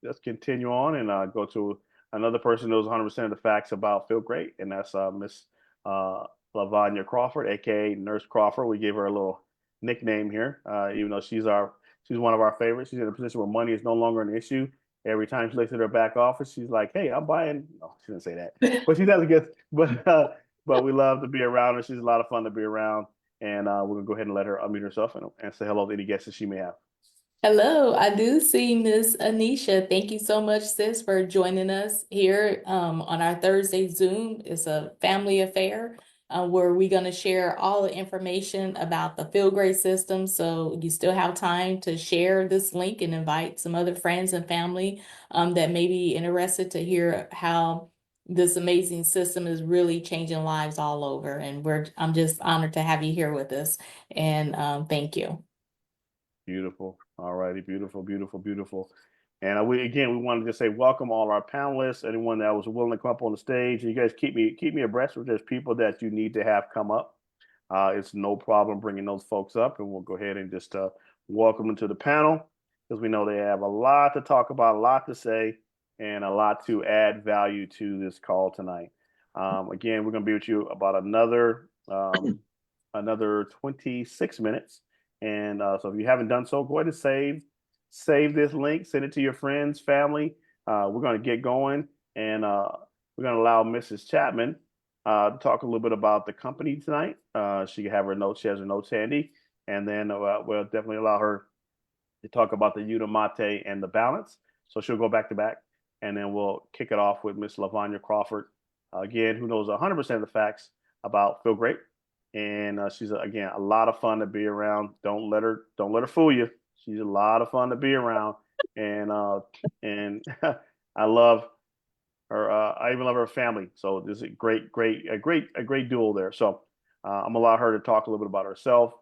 let's continue on and go to another person who knows 100% of the facts about Feel Great, and that's Miss uh, Lavuana Crawford, aka Nurse Crawford. We gave her a little nickname here, even though she's one of our favorites. She's in a position where money is no longer an issue. Every time she looks at her back office, she's like, "Hey, I'm buying." No, she didn't say that, but she does get. But we love to be around her. She's a lot of fun to be around, and we're gonna go ahead and let her unmute herself and say hello to any guests that she may have. Hello, I do see Miss Anisha. Thank you so much, sis, for joining us here on our Thursday Zoom. It's a family affair where we're going to share all the information about the Feel Great system. So you still have time to share this link and invite some other friends and family that may be interested to hear how this amazing system is really changing lives all over. And I'm just honored to have you here with us. And thank you. Beautiful. All righty. Beautiful, beautiful, beautiful. And we wanted to say welcome all our panelists, anyone that was willing to come up on the stage. You guys keep me abreast if there's people that you need to have come up. It's no problem bringing those folks up, and we'll go ahead and just welcome them to the panel because we know they have a lot to talk about, a lot to say, and a lot to add value to this call tonight. Again, we're going to be with you about another 26 minutes. And so if you haven't done so, go ahead and save this link, send it to your friends, family. We're going to get going, and we're going to allow Mrs. Chapman to talk a little bit about the company tonight. She can have her notes. She has her notes handy, and then we'll definitely allow her to talk about the Udamate and the balance. So she'll go back to back, and then we'll kick it off with Miss Lavuana Crawford, again, who knows 100% of the facts about Feel Great, and she's again a lot of fun to be around. Don't let her fool you. She's a lot of fun to be around, and I love her. I even love her family. So this is a great duo there. So I'm gonna allow her to talk a little bit about herself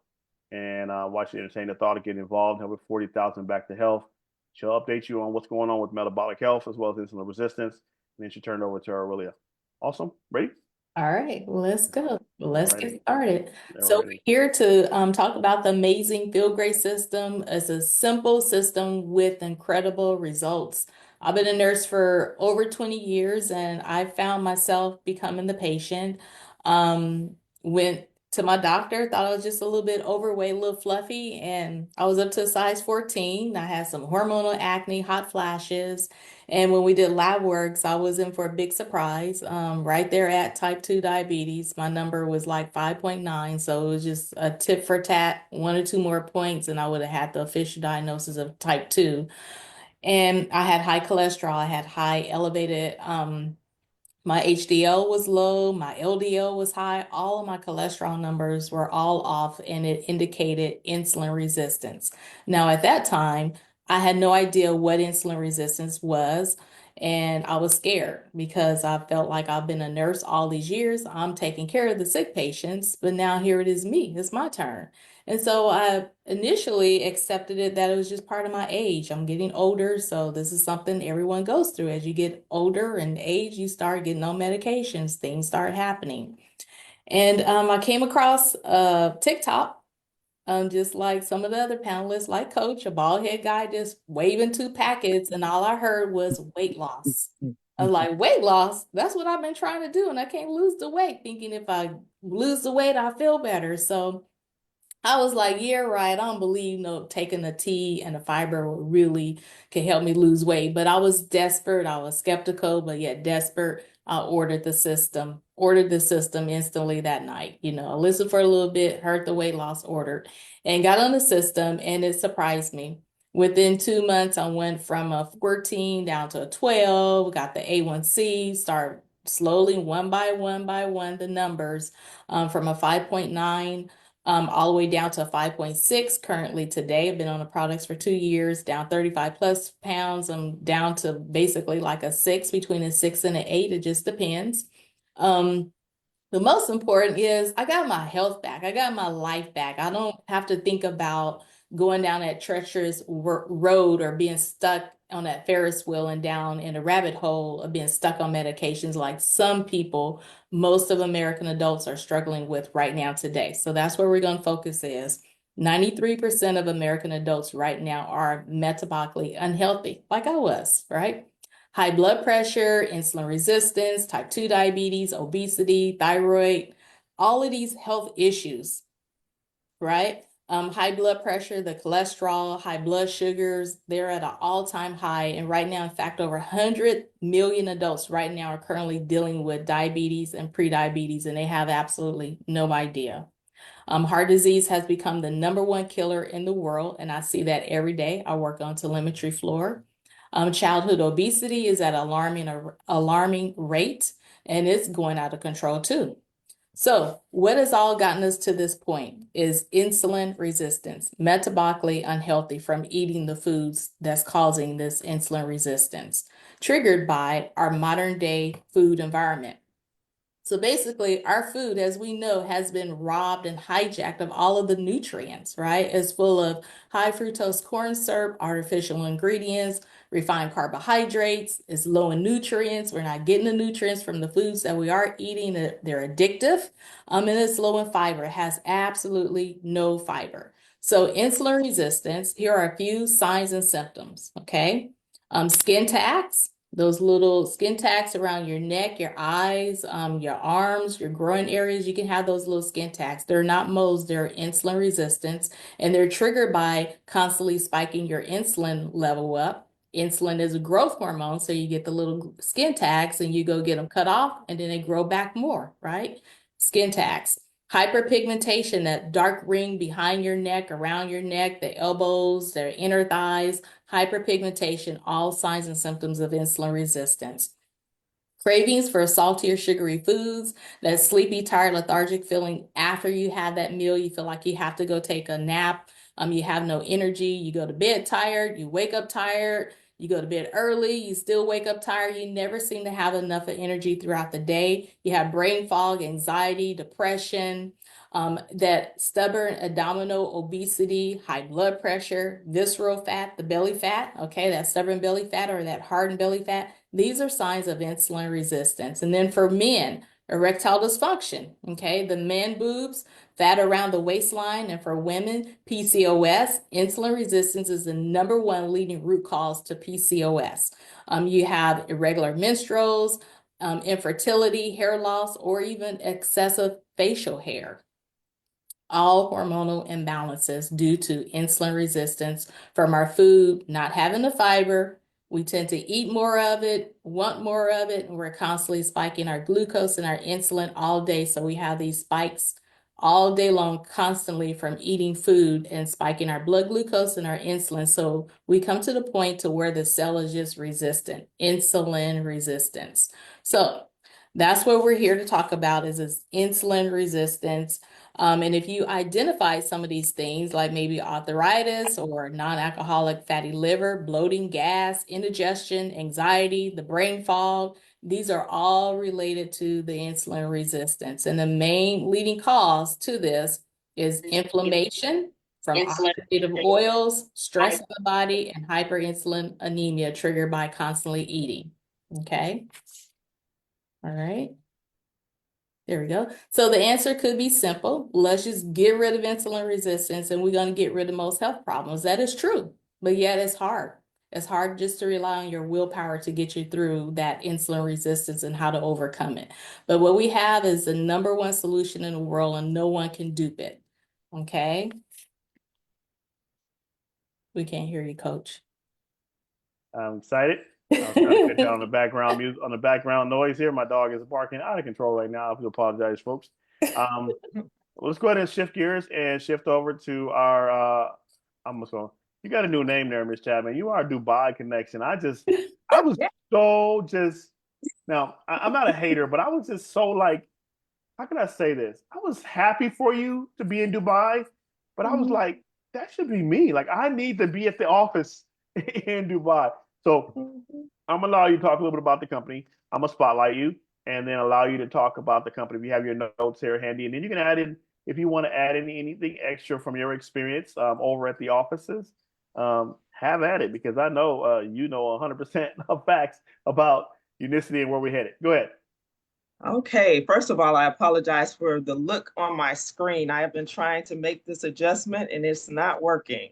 and why she entertained the thought of getting involved, helping 40,000 back to health. She'll update you on what's going on with metabolic health as well as insulin resistance, and then she turned over to Aurelia. Awesome, ready? All right, let's go. Let's Alrighty, get started. So we're alrighty. here to talk about the amazing Feel Great system. It's a simple system with incredible results. I've been a nurse for over 20 years and I found myself becoming the patient. Went to my doctor, thought I was just a little bit overweight, a little fluffy, and I was up to a size 14. I had some hormonal acne, hot flashes. And when we did lab works, I was in for a big surprise. Right there at type 2 diabetes, my number was like 5.9. So it was just a tit for tat, one or two more points, and I would have had the official diagnosis of type 2. And I had high cholesterol, I had high elevated, my HDL was low, my LDL was high, all of my cholesterol numbers were all off, and it indicated insulin resistance. Now, at that time, I had no idea what insulin resistance was, and I was scared because I felt like I've been a nurse all these years. I'm taking care of the sick patients, but now here it is me. It's my turn. And so I initially accepted it that it was just part of my age. I'm getting older, so this is something everyone goes through. As you get older and age, you start getting on medications, things start happening. And I came across TikTok, just like some of the other panelists, like Coach, a bald head guy just waving two packets, and all I heard was weight loss. I was like, weight loss? That's what I've been trying to do, and I can't lose the weight, thinking if I lose the weight, I feel better. So I was like, yeah, right. I don't believe no taking a tea and a fiber really can help me lose weight. But I was desperate. I was skeptical, but yet desperate. I ordered the system instantly that night. I listened for a little bit, heard the weight loss ordered, and got on the system, and it surprised me. Within 2 months, I went from a 14 down to a 12, got the A1C, start slowly one by one, the numbers from a 5.9 all the way down to 5.6 currently today. I've been on the products for 2 years, down 35 plus pounds. I'm down to basically like a six, between a six and an eight. It just depends. Um, the most important is I got my health back. I got my life back. I don't have to think about going down that treacherous road or being stuck on that Ferris wheel and down in a rabbit hole of being stuck on medications like some people, most of American adults are struggling with right now today. So that's where we're going to focus is. 93% of American adults right now are metabolically unhealthy, like I was, right? High blood pressure, insulin resistance, type 2 diabetes, obesity, thyroid, all of these health issues, right? High blood pressure, the cholesterol, high blood sugars, they're at an all-time high. And right now, in fact, over 100 million adults right now are currently dealing with diabetes and prediabetes, and they have absolutely no idea. Heart disease has become the #1 killer in the world, and I see that every day. I work on telemetry floor. Childhood obesity is at an alarming rate, and it's going out of control too. So, what has all gotten us to this point is insulin resistance, metabolically unhealthy from eating the foods that's causing this insulin resistance, triggered by our modern day food environment. So basically, our food, as we know, has been robbed and hijacked of all of the nutrients, right? It's full of high fructose corn syrup, artificial ingredients, refined carbohydrates. It's low in nutrients. We're not getting the nutrients from the foods that we are eating. They're addictive. And it's low in fiber. It has absolutely no fiber. So insulin resistance, here are a few signs and symptoms, okay? Skin tags, those little skin tags around your neck, your eyes, your arms, your groin areas, you can have those little skin tags. They're not moles, they're insulin resistance, and they're triggered by constantly spiking your insulin level up. Insulin is a growth hormone, so you get the little skin tags and you go get them cut off and then they grow back more, right? Skin tags. Hyperpigmentation, that dark ring behind your neck, around your neck, the elbows, the inner thighs, hyperpigmentation, all signs and symptoms of insulin resistance. Cravings for salty or sugary foods, that sleepy, tired, lethargic feeling after you have that meal, you feel like you have to go take a nap. You have no energy, you go to bed tired, you wake up tired, you go to bed early, you still wake up tired, you never seem to have enough of energy throughout the day. You have brain fog, anxiety, depression, that stubborn abdominal obesity, high blood pressure, visceral fat, the belly fat, okay, that stubborn belly fat or that hardened belly fat. These are signs of insulin resistance. And then for men, erectile dysfunction, okay, the man boobs, fat around the waistline, and for women, PCOS. Insulin resistance is the #1 leading root cause to PCOS. You have irregular menstruals, infertility, hair loss, or even excessive facial hair. All hormonal imbalances due to insulin resistance from our food not having the fiber. We tend to eat more of it, want more of it, and we're constantly spiking our glucose and our insulin all day. So we have these spikes all day long, constantly from eating food and spiking our blood glucose and our insulin. So we come to the point to where the cell is just resistant, insulin resistance. So that's what we're here to talk about is insulin resistance. And if you identify some of these things, like maybe arthritis or non-alcoholic fatty liver, bloating, gas, indigestion, anxiety, the brain fog, these are all related to the insulin resistance. And the main leading cause to this is inflammation from oxidative oils, stress in the body, and hyperinsulin anemia triggered by constantly eating. Okay. All right. There we go. So the answer could be simple. Let's just get rid of insulin resistance and we're going to get rid of most health problems. That is true, but yet it's hard. It's hard just to rely on your willpower to get you through that insulin resistance and how to overcome it. But what we have is the #1 solution in the world and no one can dupe it. Okay? We can't hear you, Coach. I'm excited. I was trying to cut down on the background music, on the background noise here. My dog is barking out of control right now. I have to apologize, folks. Let's go ahead and shift gears and shift over to our. I'm just going. You got a new name there, Miss Chapman. You are Dubai Connection. I was so just. Now, I'm not a hater, but I was just so like, how can I say this? I was happy for you to be in Dubai, but I was like, that should be me. Like, I need to be at the office in Dubai. So I'm gonna allow you to talk a little bit about the company. I'm gonna spotlight you and then allow you to talk about the company. If you have your notes here handy, and then you can add in if you want to add anything extra from your experience over at the offices. Have at it because I know you know 100% of facts about unicity and where we're headed. Go ahead. Okay, first of all, I apologize for the look on my screen. I have been trying to make this adjustment and it's not working.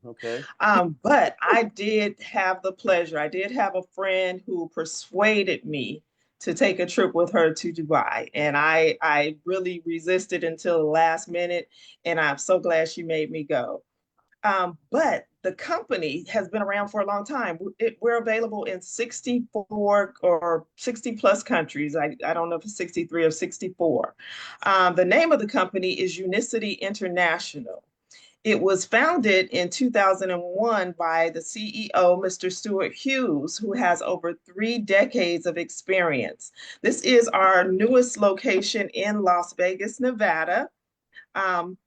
Okay. But I did have the pleasure. I did have a friend who persuaded me to take a trip with her to Dubai, and I really resisted until the last minute, and I'm so glad she made me go. But the company has been around for a long time. We're available in 64 or 60 plus countries. I don't know if it's 63 or 64. The name of the company is Unicity International. It was founded in 2001 by the CEO, Mr. Stuart Hughes, who has over 3 decades of experience. This is our newest location in Las Vegas, Nevada. Um,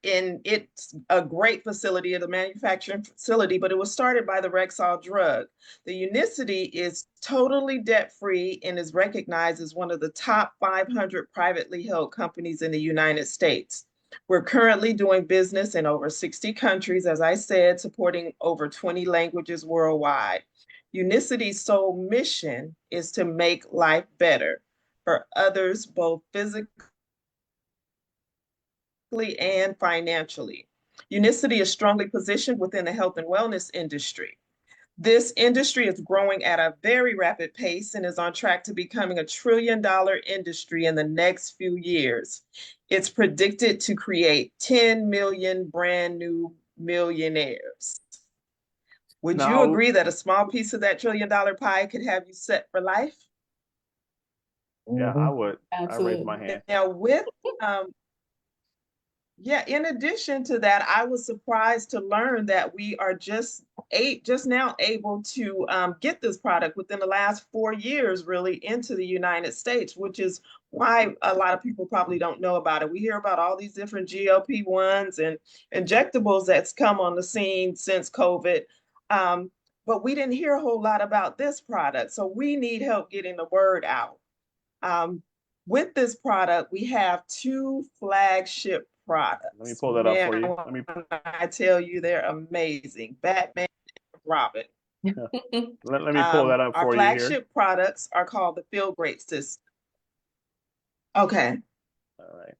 and it's a great facility, the manufacturing facility, but it was started by the Rexall drug. The Unicity is totally debt-free and is recognized as one of the top 500 privately held companies in the United States. We're currently doing business in over 60 countries, as I said, supporting over 20 languages worldwide. Unicity's sole mission is to make life better for others, both physically and financially. Unicity is strongly positioned within the health and wellness industry. This industry is growing at a very rapid pace and is on track to becoming a $1 trillion industry in the next few years. It's predicted to create 10 million brand new millionaires. Would you Now, agree that a small piece of that $1 trillion pie could have you set for life? yeah, I Mhm. would. I raise my Absolutely. hand. Now, um, yeah, in addition to that, I was surprised to learn that we are just now able to get this product within the last 4 years, really, into the United States, which is why a lot of people probably don't know about it. We hear about all these different GLP-1s and injectables that's come on the scene since COVID, but we didn't hear a whole lot about this product. So we need help getting the word out. Um, with this product, we have two flagship Let me products. pull that up Man, for you. I tell you, they're amazing. Batman and Robin. Let me pull that up Our for you here. flagship products are called the Feel Great System. Okay. All right.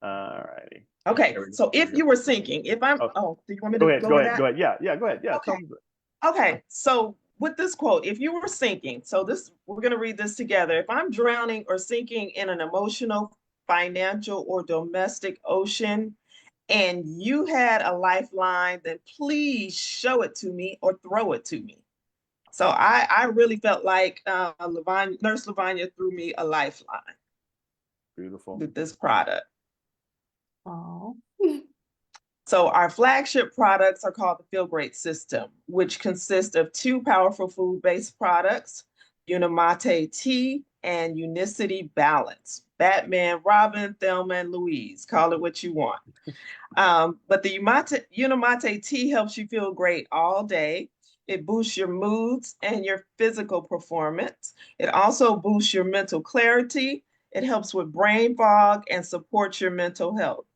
All righty. Okay. There we go. So There we if go. you were thinking, if I'm, Oh, oh, do you want me to go ahead. go Go over ahead. Go that? ahead. Yeah. Yeah. Go ahead. Yeah. Okay. Tell me. Okay, so with this quote, if you were sinking, so this, we're going to read this together. If I'm drowning or sinking in an emotional, financial, or domestic ocean, and you had a lifeline, then please show it to me or throw it to me. So I really felt like Nurse Lavanya threw me a lifeline Beautiful. with this product. Oh. So our flagship products are called the Feel Great System, which consists of two powerful food-based products, Unimate Tea and Unicity Balance. Batman, Robin, Thelma, and Louise, call it what you want. But the Unimate Tea helps you feel great all day. It boosts your moods and your physical performance. It also boosts your mental clarity. It helps with brain fog and supports your mental health.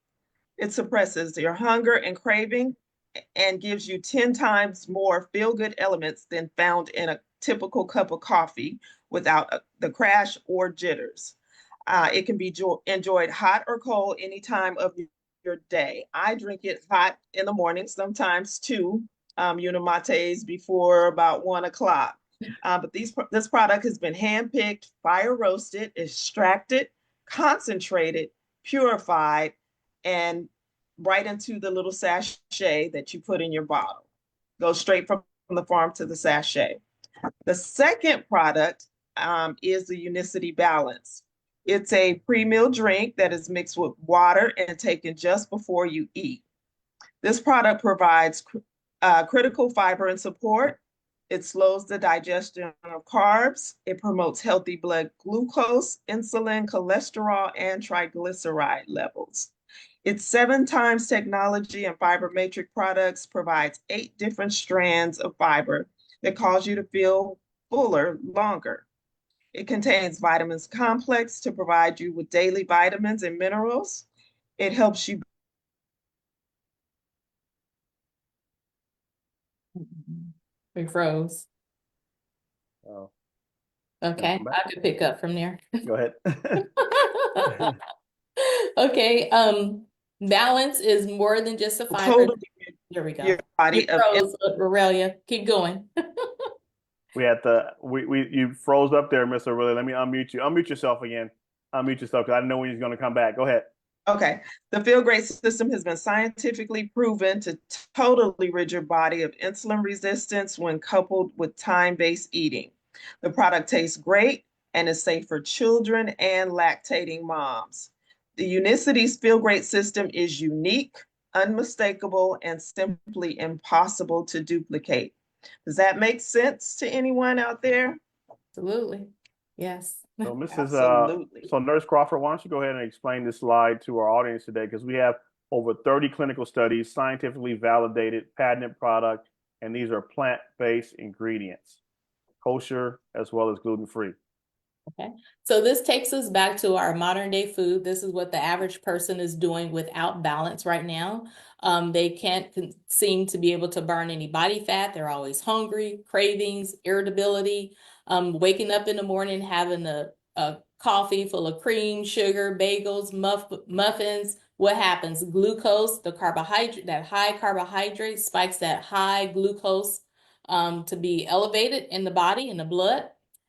It suppresses your hunger and craving and gives you 10 times more feel good elements than found in a typical cup of coffee without the crash or jitters. It can be enjoyed hot or cold any time of your day. I drink it hot in the morning, sometimes two Unimates before about 1 o'clock. But this product has been handpicked, fire roasted, extracted, concentrated, purified, and right into the little sachet that you put in your bottle. Goes straight from the farm to the sachet. The second product is the Unicity Balance. It's a pre-meal drink that is mixed with water and taken just before you eat. This product provides critical fiber and support. It slows the digestion of carbs. It promotes healthy blood glucose, insulin, cholesterol, and triglyceride levels. Its 7 times technology and fiber matrix products provides 8 different strands of fiber that cause you to feel fuller longer. It contains vitamins complex to provide you with daily vitamins and minerals. It helps you. We froze. Oh. Okay, come back. I could pick up from there. Go ahead. Okay, balance is more than just a fiber. Totally There we your go. You body of froze, Aurelia. Keep going. We had to you froze up there, Miss Aurelia. Let me unmute you. Unmute yourself again. Unmute yourself because I know when you're going to come back. Go ahead. Okay. The Feel Great system has been scientifically proven to totally rid your body of insulin resistance when coupled with time-based eating. The product tastes great and is safe for children and lactating moms. The Unicity's Feel Great system is unique, unmistakable, and simply impossible to duplicate. Does that make sense to anyone out there? Absolutely. Yes. So, Absolutely. So Nurse Crawford, why don't you go ahead and explain this slide to our audience today? Because we have over 30 clinical studies, scientifically validated, patented product, and these are plant-based ingredients, kosher as well as gluten-free. Okay, so this takes us back to our modern day food. This is what the average person is doing without balance right now. They can't seem to be able to burn any body fat. They're always hungry, cravings, irritability, waking up in the morning, having a coffee full of cream, sugar, bagels, muffins. What happens? Glucose, the carbohydrate, that high carbohydrate spikes that high glucose to be elevated in the body, in the blood.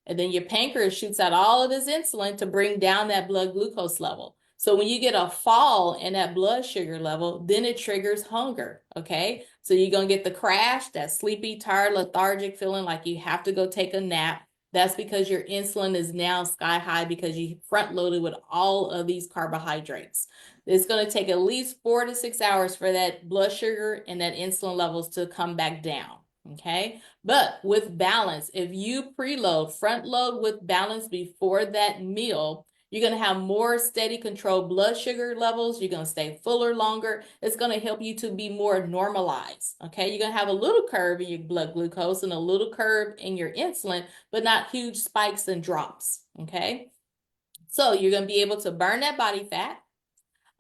And then your pancreas shoots out all of this insulin to bring down that blood glucose level. So when you get a fall in that blood sugar level, then it triggers hunger, okay? So you're going to get the crash, that sleepy, tired, lethargic feeling like you have to go take a nap. That's because your insulin is now sky high because you front loaded with all of these carbohydrates. It's going to take at least 4 to 6 hours for that blood sugar and that insulin levels to come back down. Okay, but with balance, if you preload, front load with balance before that meal, you're going to have more steady controlled blood sugar levels. You're going to stay fuller longer. It's going to help you to be more normalized. Okay, you're going to have a little curve in your blood glucose and a little curve in your insulin, but not huge spikes and drops. Okay, so you're going to be able to burn that body fat.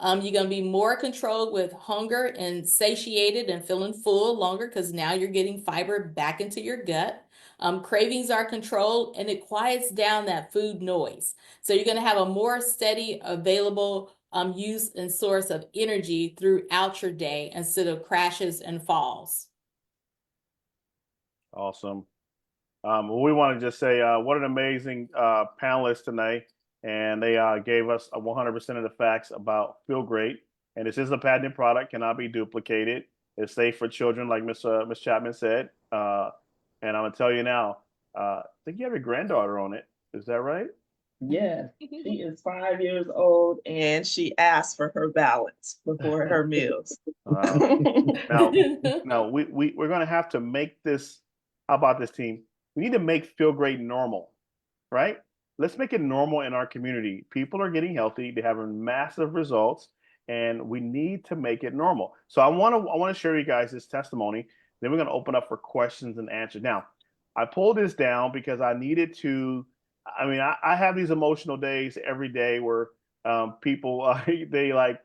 You're going to be more controlled with hunger and satiated and feeling full longer because now you're getting fiber back into your gut. Cravings are controlled and it quiets down that food noise. So you're going to have a more steady, available use and source of energy throughout your day instead of crashes and falls. Awesome. We want to just say what an amazing panelist tonight. And they gave us 100% of the facts about Feel Great. And this is a patented product, cannot be duplicated. It's safe for children, like Miss Chapman said. And I'm going to tell you now, I think you have your granddaughter on it. Is that right? Yes, she is 5 years old and she asked for her balance before her meals. Now, we're going to have to make this. How about this, team? We need to make Feel Great normal, right? Let's make it normal in our community. People are getting healthy, they're having massive results, and we need to make it normal. So I want to share you guys this testimony. Then we're going to open up for questions and answers. Now, I pulled this down because I needed to. I mean, I have these emotional days every day where people they like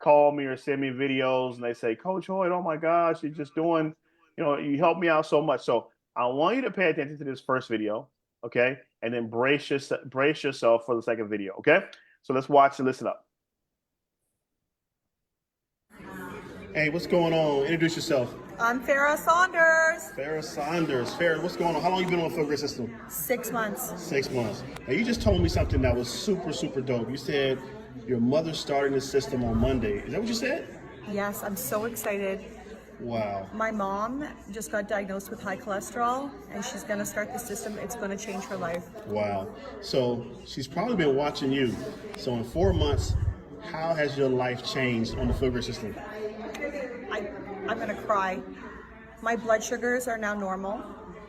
call me or send me videos and they say, Coach Hoyt, oh my gosh, you're just doing, you helped me out so much. So I want you to pay attention to this first video, okay? And then brace yourself for the second video, okay? So let's watch and listen up. Hey, what's going on? Introduce yourself. I'm Farrah Saunders. Farrah Saunders. Farrah, what's going on? How long you been on the Feel Great system? 6 months. 6 months. Now, you just told me something that was super, super dope. You said your mother's starting the system on Monday. Is that what you said? Yes, I'm so excited. Wow. My mom just got diagnosed with high cholesterol and she's going to start the system. It's going to change her life. Wow. So she's probably been watching you. So in 4 months, how has your life changed on the Feel Great system? I'm going to cry. My blood sugars are now normal.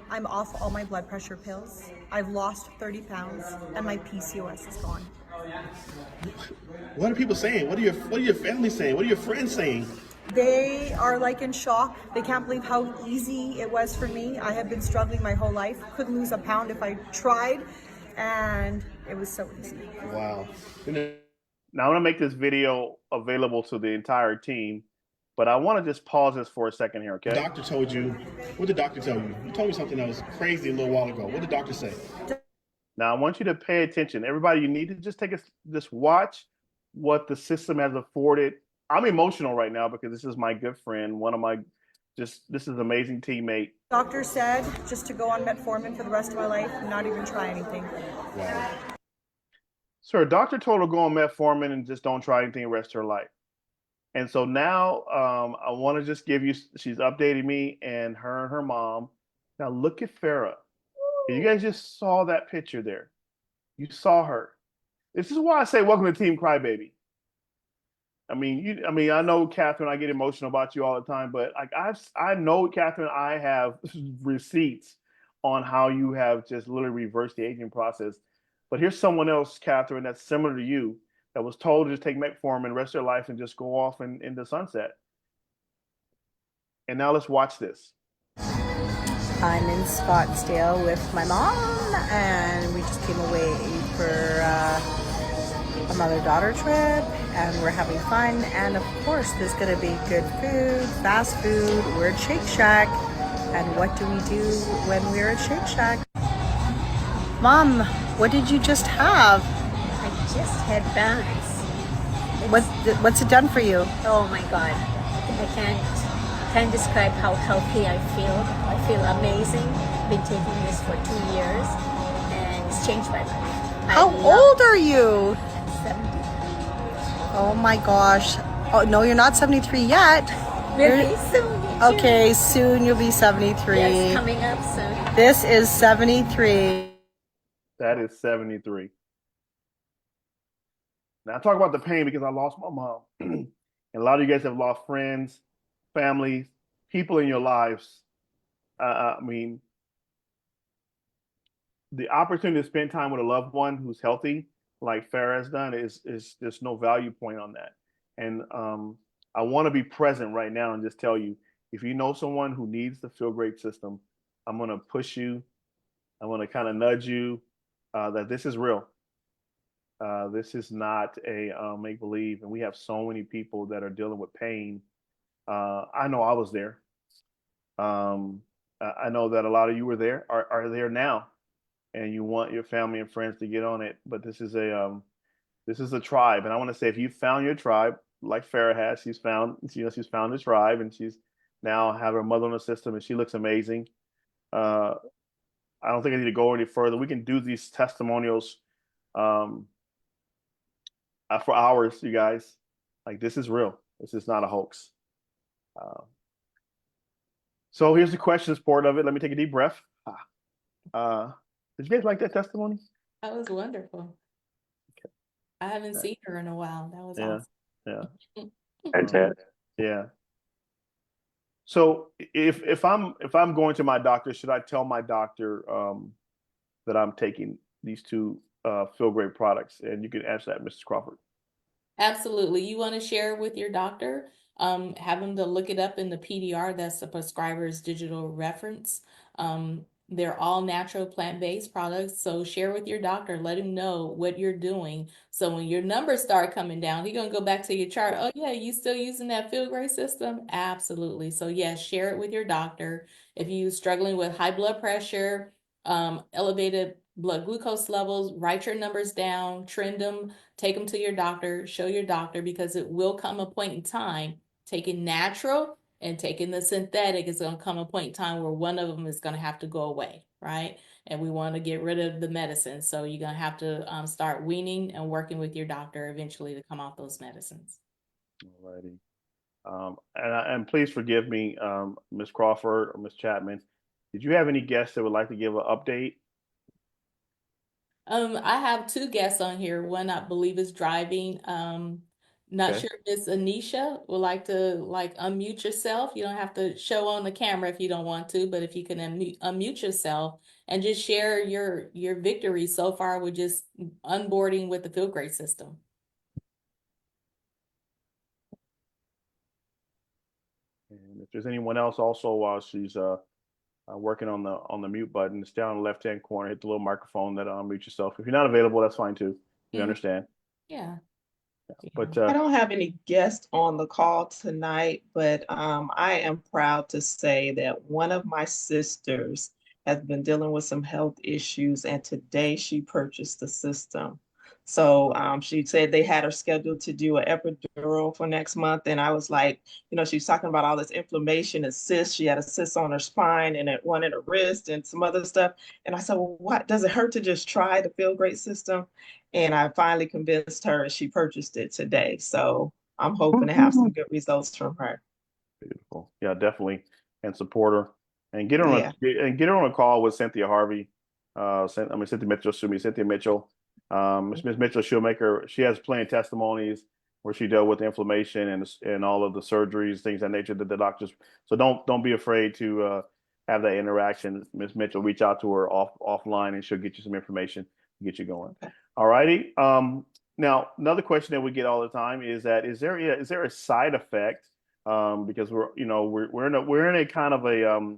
I'm off all my blood pressure pills. I've lost 30 pounds and my PCOS is gone. What are people saying? What are your family saying? What are your friends saying? They are like in shock. They can't believe how easy it was for me. I have been struggling my whole life. Couldn't lose a pound if I tried. And it was so easy. Wow. Now I want to make this video available to the entire team, but I want to just pause this for a second here, okay? The doctor told you, what did the doctor tell you? You told me something that was crazy a little while ago. What did the doctor say? Now I want you to pay attention. Everybody, you need to just just watch what the system has afforded. I'm emotional right now because this is my good friend, one of my this is an amazing teammate. Doctor said just to go on metformin for the rest of my life and not even try anything. So her doctor told her to go on metformin and just don't try anything the rest of her life. And so now I want to just give you, she's updated me and her mom. Now look at Farah. You guys just saw that picture there. You saw her. This is why I say welcome to Team Crybaby. I mean, I know, Catherine, I get emotional about you all the time, but like I know, Catherine, I have receipts on how you have just literally reversed the aging process. But here's someone else, Catherine, that's similar to you, that was told to just take metformin the rest of their life and just go off in the sunset. And now let's watch this. I'm in Scottsdale with my mom, and we just came away for a mother-daughter trip, and we're having fun. And of course, there's going to be good food, fast food. We're at Shake Shack, and what do we do when we're at Shake Shack? Mom, what did you just have? I just had balance. What's it done for you? Oh my God. I can't describe how healthy I feel. I feel amazing. Been taking this for 2 years and it's changed my life. How old are you? 70. Oh my gosh. Oh, no, you're not 73 yet. Really soon. Okay, soon you'll be 73. Yes, coming up soon. This is 73. That is 73. Now, I talk about the pain because I lost my mom. And a lot of you guys have lost friends, family, people in your lives. I mean, the opportunity to spend time with a loved one who's healthy, like Farah has done, is there's no value point on that. And I want to be present right now and just tell you, if you know someone who needs the Feel Great system, I'm going to push you. I'm going to kind of nudge you that this is real. This is not a make-believe. And we have so many people that are dealing with pain. I know I was there. I know that a lot of you were there, are there now, and you want your family and friends to get on it. But this is a tribe, and I want to say, if you found your tribe, like Farah has, she's found a tribe, and she's now have her mother on the system, and she looks amazing. I don't think I need to go any further. We can do these testimonials for hours, you guys. Like, this is real. This is not a hoax. So here's the questions part of it. Let me take a deep breath. Did you guys like that testimony? That was wonderful. Okay. I haven't seen her in a while. That was awesome. Yeah. Yeah. So if I'm going to my doctor, should I tell my doctor that I'm taking these two Feel Great products? And you can answer that, Mrs. Crawford. Absolutely. You want to share with your doctor, have them to look it up in the PDR, that's the prescriber's digital reference. They're all natural plant-based products. So share with your doctor, let him know what you're doing. So when your numbers start coming down, he's going to go back to your chart. Oh yeah, you still using that Feel Great system? Absolutely. So yes, share it with your doctor. If you're struggling with high blood pressure, elevated blood glucose levels, write your numbers down, trend them, take them to your doctor, show your doctor, because it will come a point in time, taking natural and taking the synthetic is going to come a point in time where one of them is going to have to go away, right? And we want to get rid of the medicine. So you're going to have to start weaning and working with your doctor eventually to come off those medicines. Alrighty. And please forgive me, Ms. Crawford or Ms. Chapman. Did you have any guests that would like to give an update? I have two guests on here. One I believe is driving. Not Okay. sure if Miss Anisha would like to unmute yourself. You don't have to show on the camera if you don't want to, but if you can unmute yourself and just share your victory so far with just onboarding with the Feel Great system. And if there's anyone else also, while she's working on the mute button, it's down in the left-hand corner. Hit the little microphone that unmute yourself. If you're not available, that's fine too. You understand? Yeah. But I don't have any guests on the call tonight, but I am proud to say that one of my sisters has been dealing with some health issues, and today she purchased the system. So she said they had her scheduled to do an epidural for next month. And I was like, she was talking about all this inflammation and cysts. She had a cyst on her spine and one in her wrist and some other stuff. And I said, well, what does it hurt to just try the Feel Great system? And I finally convinced her, and she purchased it today. So I'm hoping to have some good results from her. Beautiful. Yeah, definitely. And support her and get her Yeah. get her on a call with Cynthia Harvey. Cynthia Mitchell, Cynthia Mitchell. Miss Mitchell, she has plenty of testimonies where she dealt with inflammation and all of the surgeries, things of that nature that the doctors. So don't be afraid to have that interaction. Miss Mitchell, reach out to her offline and she'll get you some information to get you going. Okay. All righty. Now another question that we get all the time is there a side effect? Because we're in a kind of a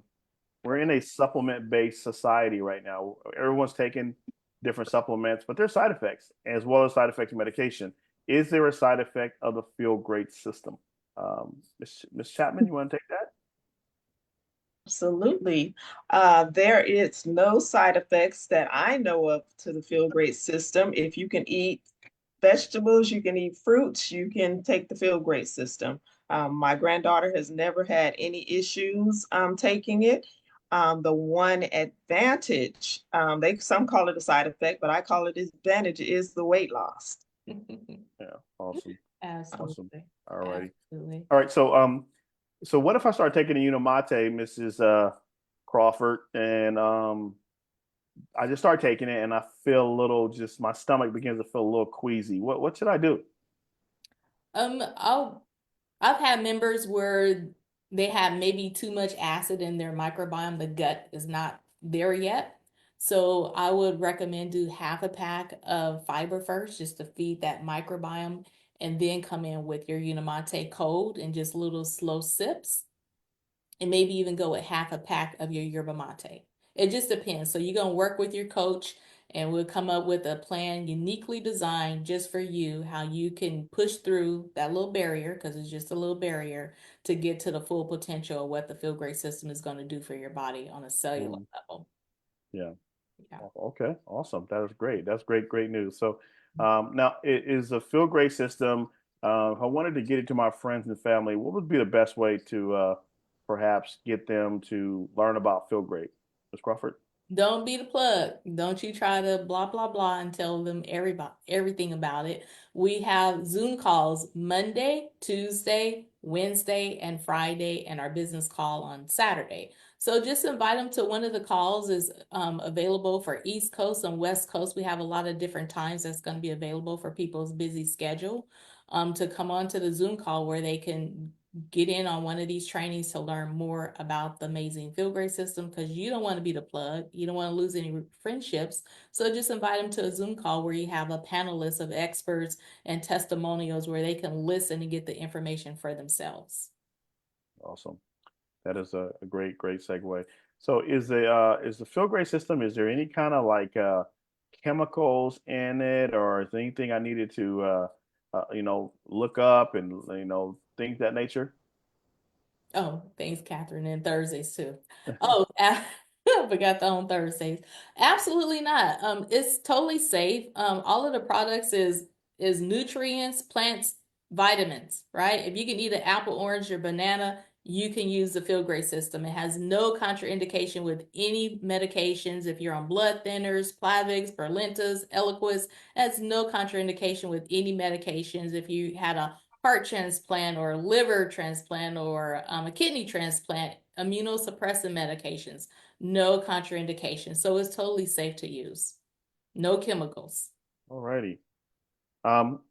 we're in a supplement-based society right now. Everyone's taking different supplements, but there's side effects as well as side effects of medication. Is there a side effect of the Feel Great system? Ms. Chapman, you want to take that? Absolutely. There is no side effects that I know of to the Feel Great system. If you can eat vegetables, you can eat fruits, you can take the Feel Great system. My granddaughter has never had any issues taking it. The one advantage, some call it a side effect, but I call it advantage, is the weight loss. Yeah, awesome. Absolutely. Awesome. All righty. Absolutely. All right. So what if I start taking the Unimate, Mrs. Crawford, and I just start taking it and I feel a little, just my stomach begins to feel a little queasy. What should I do? I've had members where they have maybe too much acid in their microbiome. The gut is not there yet. So I would recommend do half a pack of fiber first, just to feed that microbiome, and then come in with your Unimate cold and just little slow sips. And maybe even go with half a pack of your yerba mate. It just depends. So you're going to work with your coach and we'll come up with a plan uniquely designed just for you, how you can push through that little barrier, because it's just a little barrier, to get to the full potential of what the Feel Great system is going to do for your body on a cellular level. Yeah. Yeah. Okay. Awesome. That is great. That's great news. So now it is a Feel Great system. If I wanted to get it to my friends and family, what would be the best way to perhaps get them to learn about Feel Great? Ms. Crawford? Don't be the plug. Don't you try to blah, blah, blah and tell them everything about it. We have Zoom calls Monday, Tuesday, Wednesday, and Friday, and our business call on Saturday. So just invite them to one of the calls. Is available for East Coast and West Coast. We have a lot of different times that's going to be available for people's busy schedule to come on to the Zoom call where they can get in on one of these trainings to learn more about the amazing Feel Great system, because you don't want to be the plug. You don't want to lose any friendships. So just invite them to a Zoom call where you have a panelist of experts and testimonials where they can listen and get the information for themselves. Awesome. That is a great segue. So is the Feel Great system, is there any kind of like chemicals in it, or is there anything I needed to look up and things of that nature? Oh, thanks, Catherine. And Thursdays too. Oh, I forgot that on Thursdays. Absolutely not. It's totally safe. All of the products is nutrients, plants, vitamins, right? If you can eat an apple, orange, or banana, you can use the Feel Great system. It has no contraindication with any medications. If you're on blood thinners, Plavix, Berlintas, Eliquis, it has no contraindication with any medications. If you had a heart transplant or a liver transplant or a kidney transplant, immunosuppressant medications, no contraindication. So it's totally safe to use. No chemicals. All righty. So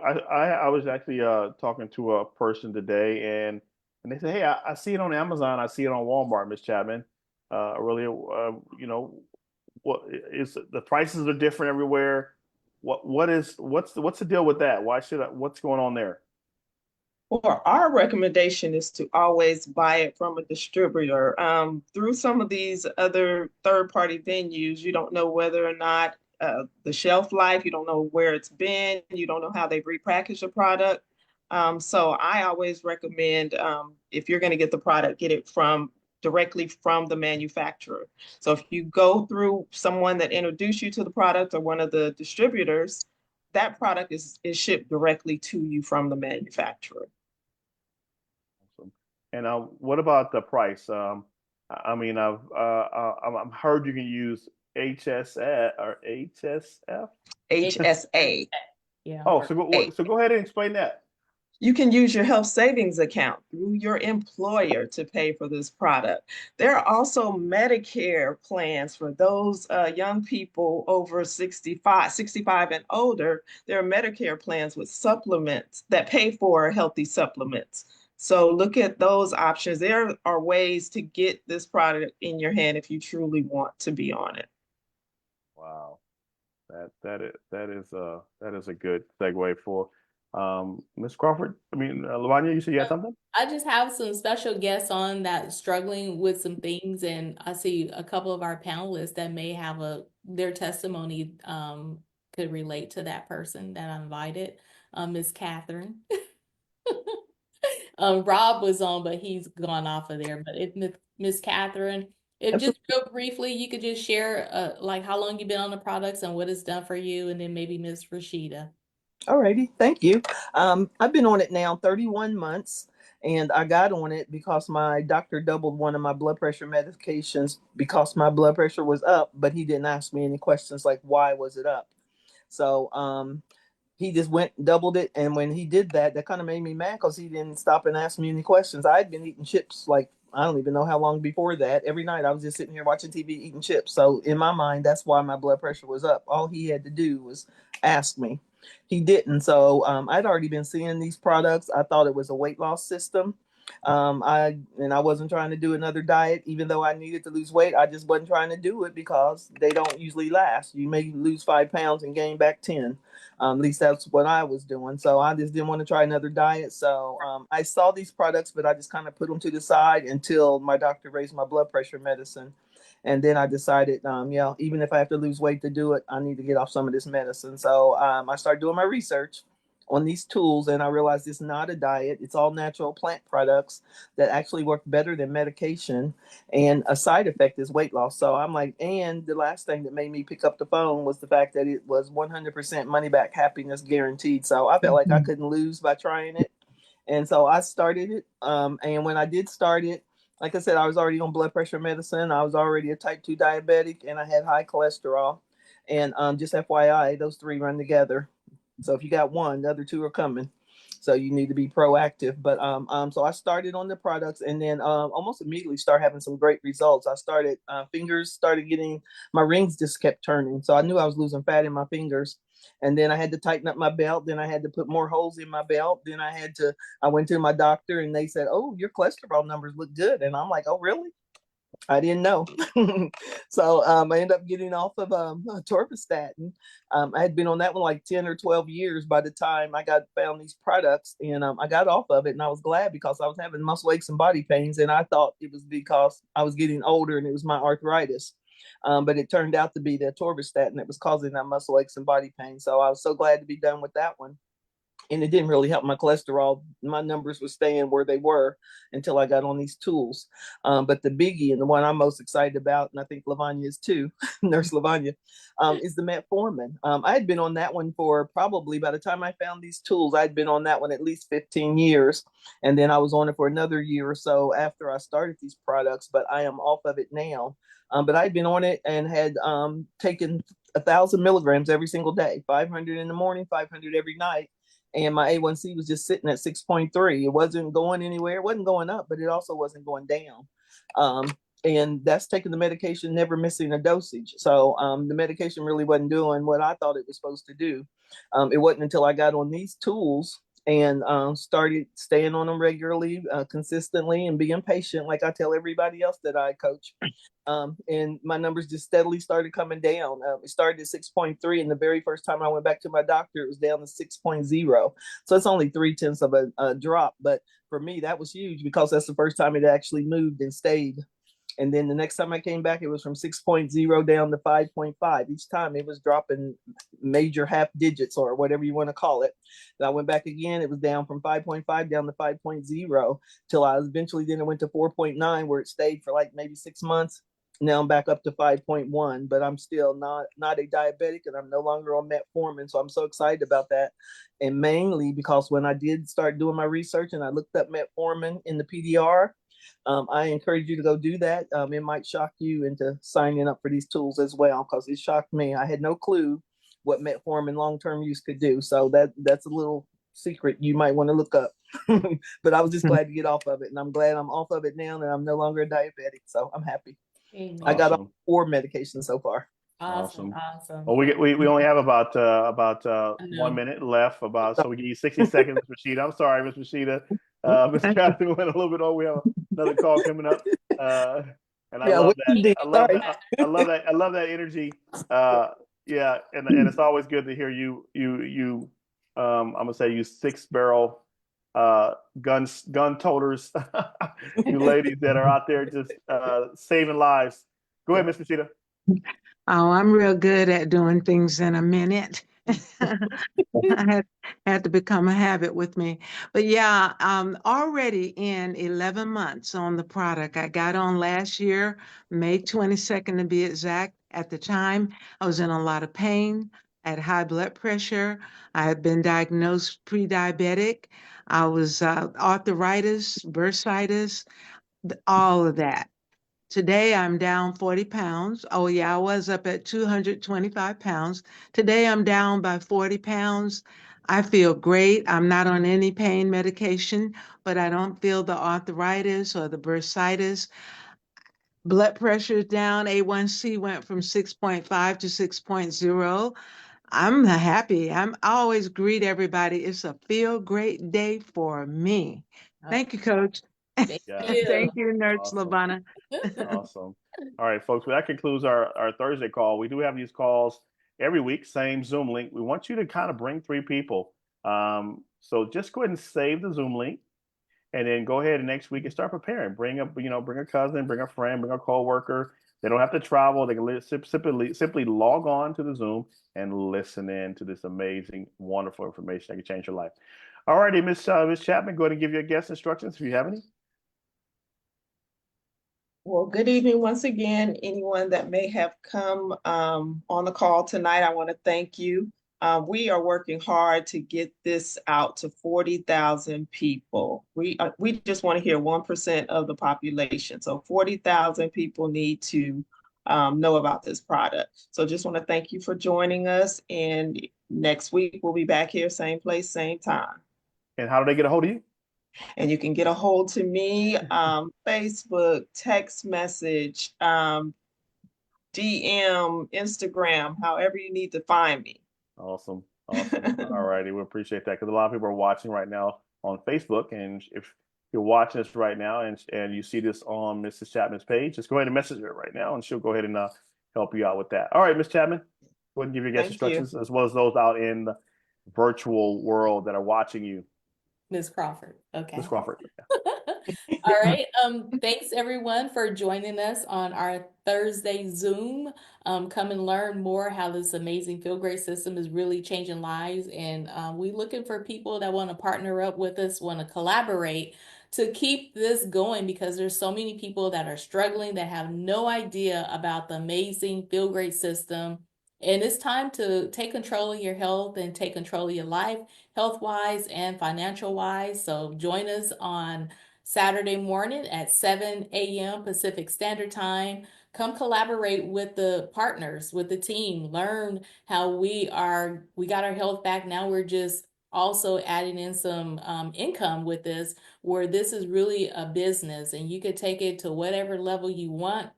I was actually talking to a person today, and they said, "Hey, I see it on Amazon. I see it on Walmart, Miss Chapman. Really, what is the prices are different everywhere? What's the deal with that? What's going on there?" Well, our recommendation is to always buy it from a distributor. Through some of these other third-party venues, you don't know whether or not the shelf life, you don't know where it's been, you don't know how they've repackaged a product. So I always recommend if you're going to get the product, get it from directly from the manufacturer. So if you go through someone that introduced you to the product or one of the distributors, that product is shipped directly to you from the manufacturer. Awesome. And what about the price? I mean, I've heard you can use HSF or HSF. HSA. Yeah. Oh, so go ahead and explain that. You can use your health savings account through your employer to pay for this product. There are also Medicare plans for those young people over 65 and older. There are Medicare plans with supplements that pay for healthy supplements. So look at those options. There are ways to get this product in your hand if you truly want to be on it. Wow, that is a good segue for Ms. Crawford. I mean, Lavuana, you said you had something? I just have some special guests on that struggling with some things, and I see a couple of our panelists that may have their testimony could relate to that person that I invited, Miss Catherine. Rob was on, but he's gone off of there. But if Miss Catherine, if just real briefly, you could just share like how long you've been on the products and what it's done for you, and then maybe Miss Rashida. Alrighty, thank you. I've been on it now 31 months, and I got on it because my doctor doubled one of my blood pressure medications because my blood pressure was up, but he didn't ask me any questions like why was it up. So he just went and doubled it, and when he did that, that kind of made me mad because he didn't stop and ask me any questions. I had been eating chips like I don't even know how long before that. Every night I was just sitting here watching TV eating chips. So in my mind, that's why my blood pressure was up. All he had to do was ask me. He didn't. So I'd already been seeing these products. I thought it was a weight loss system. I wasn't trying to do another diet, even though I needed to lose weight. I just wasn't trying to do it because they don't usually last. You may lose 5 pounds and gain back 10. At least that's what I was doing. So I just didn't want to try another diet. So I saw these products, but I just kind of put them to the side until my doctor raised my blood pressure medicine. And then I decided, even if I have to lose weight to do it, I need to get off some of this medicine. So I started doing my research on these tools, and I realized it's not a diet. It's all natural plant products that actually work better than medication, and a side effect is weight loss. So I'm like, and the last thing that made me pick up the phone was the fact that it was 100% money back happiness guaranteed. So I felt like I couldn't lose by trying it. And so I started it. And when I did start it, like I said, I was already on blood pressure medicine. I was already a type 2 diabetic, and I had high cholesterol. And just FYI, those three run together. So if you got one, the other two are coming. So you need to be proactive. But so I started on the products, and then almost immediately started having some great results. I started fingers started getting, my rings just kept turning. So I knew I was losing fat in my fingers. And then I had to tighten up my belt. Then I had to put more holes in my belt. Then I went to my doctor, and they said, "Oh, your cholesterol numbers look good." And I'm like, "Oh, really?" I didn't know. So I ended up getting off of atorvastatin. I had been on that one like 10 or 12 years by the time I found these products, and I got off of it, and I was glad because I was having muscle aches and body pains, and I thought it was because I was getting older and it was my arthritis. But it turned out to be the atorvastatin that was causing that muscle aches and body pain. So I was so glad to be done with that one. And it didn't really help my cholesterol. My numbers were staying where they were until I got on these tools. But the biggie and the one I'm most excited about, and I think Lavuana is too, Nurse Lavuana, is the metformin. I had been on that one for probably, by the time I found these tools, I'd been on that one at least 15 years. And then I was on it for another year or so after I started these products, but I am off of it now. But I'd been on it and had taken 1,000 milligrams every single day, 500 in the morning, 500 every night. And my A1C was just sitting at 6.3. It wasn't going anywhere. It wasn't going up, but it also wasn't going down. And that's taking the medication, never missing a dosage. So the medication really wasn't doing what I thought it was supposed to do. It wasn't until I got on these tools and started staying on them regularly, consistently, and being patient, like I tell everybody else that I coach. And my numbers just steadily started coming down. It started at 6.3, and the very first time I went back to my doctor, it was down to 6.0. So it's only 0.3 of a drop. But for me, that was huge because that's the first time it actually moved and stayed. And then the next time I came back, it was from 6.0 down to 5.5. Each time it was dropping major half digits or whatever you want to call it. And I went back again, it was down from 5.5 down to 5.0 till I eventually then it went to 4.9 where it stayed for like maybe 6 months. Now I'm back up to 5.1, but I'm still not a diabetic and I'm no longer on metformin. So I'm so excited about that. And mainly because when I did start doing my research and I looked up metformin in the PDR, I encourage you to go do that. It might shock you into signing up for these tools as well, because it shocked me. I had no clue what metformin long-term use could do. So that's a little secret you might want to look up. But I was just glad to get off of it, and I'm glad I'm off of it now and I'm no longer a diabetic. So I'm happy. Amen. I got Awesome. all 4 medications so far. Awesome. Well, we only have about I 1 know. minute left. So we give you 60 seconds, Ms. Rashida. I'm sorry, Ms. Rashida. Ms. Chapman went a little bit over. We have another call coming up. And I Yeah, love what that. you did. I love Sorry. that. I love that. I love that energy. Yeah, and it's always good to hear you. I'm gonna say you 6-barrel gun toters, you ladies that are out there just saving lives. Go ahead, Ms. Rashida. Oh, I'm real good at doing things in a minute. I had to become a habit with me. But yeah, I'm already in 11 months on the product. I got on last year, May 22nd to be exact. At the time, I was in a lot of pain, I had high blood pressure. I had been diagnosed pre-diabetic. I was arthritis, bursitis, all of that. Today I'm down 40 pounds. Oh yeah, I was up at 225 pounds. Today I'm down by 40 pounds. I feel great. I'm not on any pain medication, but I don't feel the arthritis or the bursitis. Blood pressure is down. A1C went from 6.5 to 6.0. I'm happy. I always greet everybody. It's a feel great day for me. Thank you, Coach. Thank Yeah. Thank you. you, Nurse Awesome. Lavuana. Awesome. All right, folks. Well, that concludes our Thursday call. We do have these calls every week, same Zoom link. We want you to kind of bring 3 people. So just go ahead and save the Zoom link, and then go ahead and next week and start preparing. Bring a cousin, bring a friend, bring a coworker. They don't have to travel. They can simply log on to the Zoom and listen in to this amazing, wonderful information that can change your life. All righty, Miss Chapman, go ahead and give your guest instructions if you have any. Well, good evening once again. Anyone that may have come on the call tonight, I want to thank you. We are working hard to get this out to 40,000 people. We just want to hear 1% of the population. So 40,000 people need to know about this product. So just want to thank you for joining us. And next week, we'll be back here, same place, same time. And how do they get a hold of you? And you can get a hold to me, Facebook, text message, DM, Instagram, however you need to find me. Awesome. All righty. We appreciate that, because a lot of people are watching right now on Facebook. And if you're watching this right now and you see this on Mrs. Chapman's page, just go ahead and message her right now and she'll go ahead and help you out with that. All right, Ms. Chapman, go ahead and give your guest instructions, as well as those out in the virtual world that are watching you. Ms. Crawford. Okay. Ms. Crawford. All right. Thanks everyone for joining us on our Thursday Zoom. Come and learn more how this amazing Feel Great system is really changing lives. And we're looking for people that want to partner up with us, want to collaborate to keep this going, because there's so many people that are struggling, that have no idea about the amazing Feel Great system. And it's time to take control of your health and take control of your life, health-wise and financial-wise. So join us on Saturday morning at 7 a.m. Pacific Standard Time. Come collaborate with the partners, with the team. Learn how we got our health back. Now we're just also adding in some income with this, where this is really a business and you could take it to whatever level you want.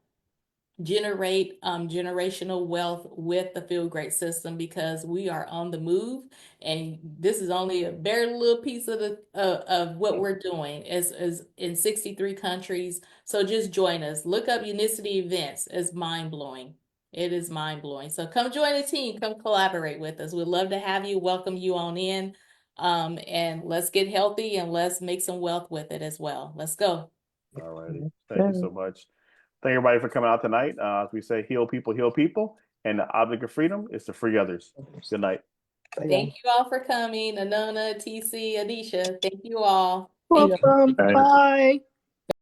Generate generational wealth with the Feel Great system, because we are on the move, and this is only a very little piece of the of what we're doing is in 63 countries. So just join us. Look up Unicity events. It's mind-blowing. It is mind-blowing. So come join the team, come collaborate with us. We'd love to have you, welcome you on in, and let's get healthy and let's make some wealth with it as well. Let's go. All righty. Thank you so much. Thank everybody for coming out tonight. As we say, heal people, and the object of freedom is to free others. Good night. Thank you all for coming. Anona, TC, Anisha, thank you all. Welcome. Bye. Bye.